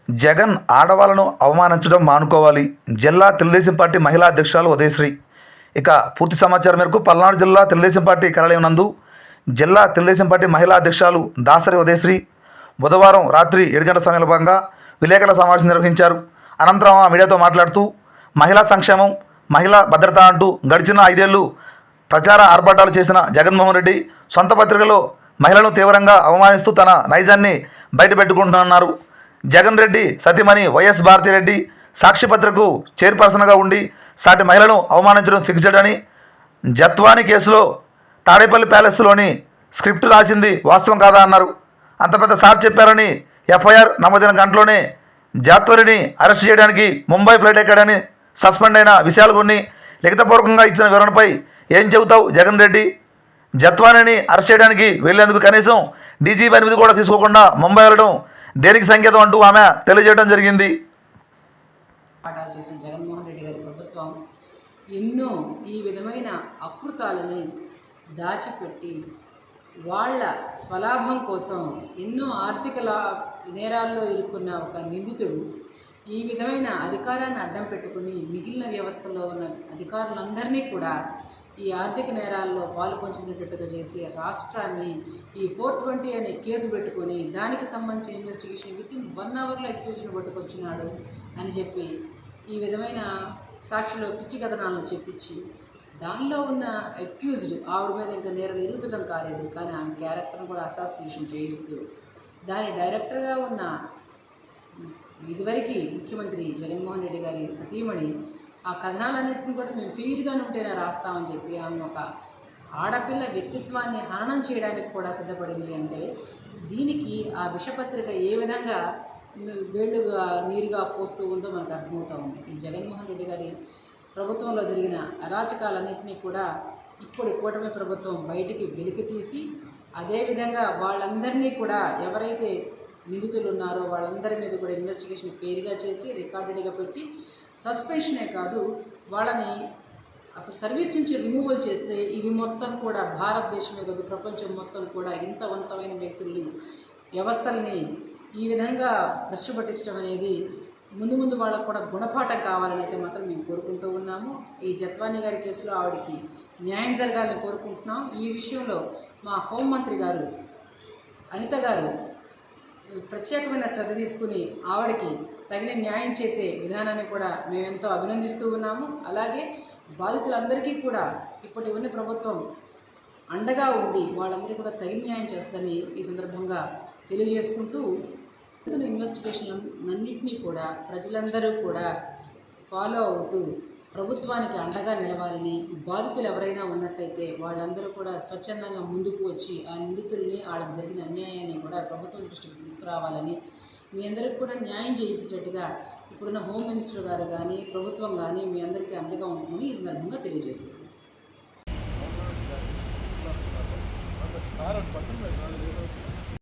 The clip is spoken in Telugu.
జగన్ ఆడవాళ్లను అవమానించడం మానుకోవాలి. జిల్లా తెలుగుదేశం పార్టీ మహిళా అధ్యక్షురాలు ఉదయశ్రీ. ఇక పూర్తి సమాచారం మేరకు పల్నాడు జిల్లా తెలుగుదేశం పార్టీ కార్యాలయం నందు జిల్లా తెలుగుదేశం పార్టీ మహిళా అధ్యక్షురాలు దాసరి ఉదయశ్రీ బుధవారం రాత్రి 7 గంటల సమయంలో భాగంగా విలేకరుల సమావేశం నిర్వహించారు. అనంతరం మీడియాతో మాట్లాడుతూ మహిళా సంక్షేమం, మహిళా భద్రత అంటూ గడిచిన 5 ఏళ్లు ప్రచార ఆర్భాటాలు చేసిన జగన్మోహన్ రెడ్డి సొంత పత్రికలో మహిళలను తీవ్రంగా అవమానిస్తూ తన నైజాన్ని బయటపెట్టుకుంటున్నారు. జగన్ రెడ్డి సతీమణి వైఎస్ భారతిరెడ్డి సాక్షిపత్రకు చైర్పర్సన్గా ఉండి సాటి మహిళలను అవమానించడం సిగ్గుచేటని, జత్వాని కేసులో తాడేపల్లి ప్యాలెస్లోని స్క్రిప్ట్ రాసింది వాస్తవం కాదా అన్నారు. అంత పెద్ద సార్ చెప్పారని ఎఫ్ఐఆర్ నమోదైన గంటలోనే జాత్వరిని అరెస్ట్ చేయడానికి ముంబై ఫ్లైట్ ఎక్కాడని సస్పెండ్ అయిన విషయాలు కొన్ని లిఖితపూర్వకంగా ఇచ్చిన వివరణపై ఏం చెబుతావు జగన్ రెడ్డి? జత్వానిని అరెస్ట్ చేయడానికి వెళ్లేందుకు కనీసం డీజీపీ అనుమతి కూడా తీసుకోకుండా ముంబై వెళ్ళడం దేనికి సంకేతం అంటూ ఆమె తెలియజేయడం జరిగింది. చేసిన జగన్మోహన్ రెడ్డి గారి ప్రభుత్వం ఎన్నో ఈ విధమైన అకృతాలని దాచిపెట్టి వాళ్ళ స్వలాభం కోసం ఎన్నో ఆర్థిక నేరాల్లో ఇరుక్కున్న ఒక నిందితుడు ఈ విధమైన అధికారాన్ని అడ్డం పెట్టుకుని మిగిలిన వ్యవస్థలో ఉన్న అధికారులందరినీ కూడా ఈ ఆర్థిక నేరాల్లో పాలు పంచుకునేటట్టుగా చేసి రాష్ట్రాన్ని ఈ 420 అనే కేసు పెట్టుకొని దానికి సంబంధించిన ఇన్వెస్టిగేషన్ వితిన్ 1 అవర్లో అక్యూజ్ని పట్టుకొచ్చినాడు అని చెప్పి ఈ విధమైన సాక్షిలో పిచ్చి కథనాలను చెప్పించి దానిలో ఉన్న అక్యూజ్డ్ ఆవిడ మీద ఇంకా నేరం నిరూపితం కాలేదు, కానీ ఆమె క్యారెక్టర్ను కూడా అసాసినేషన్ చేయిస్తూ దాని డైరెక్టర్గా ఉన్న ఇదివరకు ముఖ్యమంత్రి జగన్మోహన్ రెడ్డి గారి సతీమణి ఆ కథనాలన్నింటినీ కూడా మేము ఫెయిర్గానే ఉంటేనే రాస్తామని చెప్పి ఆమె ఒక ఆడపిల్ల వ్యక్తిత్వాన్ని హననం చేయడానికి కూడా సిద్ధపడింది. అంటే దీనికి ఆ విషపత్రిక ఏ విధంగా వేళ్ళుగా నీరుగా పోస్తూ ఉందో మనకు అర్థమవుతూ ఉంది. ఈ జగన్మోహన్ రెడ్డి గారి ప్రభుత్వంలో జరిగిన అరాచకాలన్నింటినీ కూడా ఇప్పుడు కూటమి ప్రభుత్వం బయటికి వెలికితీసి అదేవిధంగా వాళ్ళందరినీ కూడా ఎవరైతే నిందితులు ఉన్నారో వాళ్ళందరి మీద కూడా ఇన్వెస్టిగేషన్ ఫెయిర్గా చేసి రికార్డెడ్గా పెట్టి సస్పెన్షనే కాదు వాళ్ళని అసలు సర్వీస్ నుంచి రిమూవల్ చేస్తే ఇది మొత్తం కూడా భారతదేశమే కాదు ప్రపంచం మొత్తం కూడా ఇంతవంతమైన వ్యక్తులు వ్యవస్థల్ని ఈ విధంగా భ్రష్టు పట్టించడం అనేది ముందు ముందు వాళ్ళకు కూడా గుణపాఠం కావాలని అయితే మాత్రం మేము కోరుకుంటూ ఉన్నాము. ఈ జత్వాని గారి కేసులో ఆవిడకి న్యాయం జరగాలని కోరుకుంటున్నాం. ఈ విషయంలో మా హోంమంత్రి గారు అనిత గారు ప్రత్యేకమైన శ్రద్ధ తీసుకుని ఆవిడకి తగిన న్యాయం చేసే విధానాన్ని కూడా మేమెంతో అభినందిస్తూ ఉన్నాము. అలాగే బాధితులందరికీ కూడా ఇప్పటి ఉన్న ప్రభుత్వం అండగా ఉండి వాళ్ళందరికీ కూడా తగిన న్యాయం చేస్తుందని ఈ సందర్భంగా తెలియజేసుకుంటూ ఇన్వెస్టిగేషన్ అన్నింటినీ కూడా ప్రజలందరూ కూడా ఫాలో అవుతూ ప్రభుత్వానికి అండగా నిలవాలని, బాధితులు ఎవరైనా ఉన్నట్టయితే వాళ్ళందరూ కూడా స్వచ్ఛందంగా ముందుకు వచ్చి ఆ నిందితుల్ని వాళ్ళకి జరిగిన అన్యాయాన్ని కూడా ప్రభుత్వం దృష్టికి తీసుకురావాలని, మీ అందరికీ కూడా న్యాయం చేయించేటట్టుగా ఇప్పుడున్న హోమ్ మినిస్టర్ గారు కానీ ప్రభుత్వం కానీ మీ అందరికీ అండగా ఉంటుందని ఈ సందర్భంగా తెలియజేస్తున్నాను.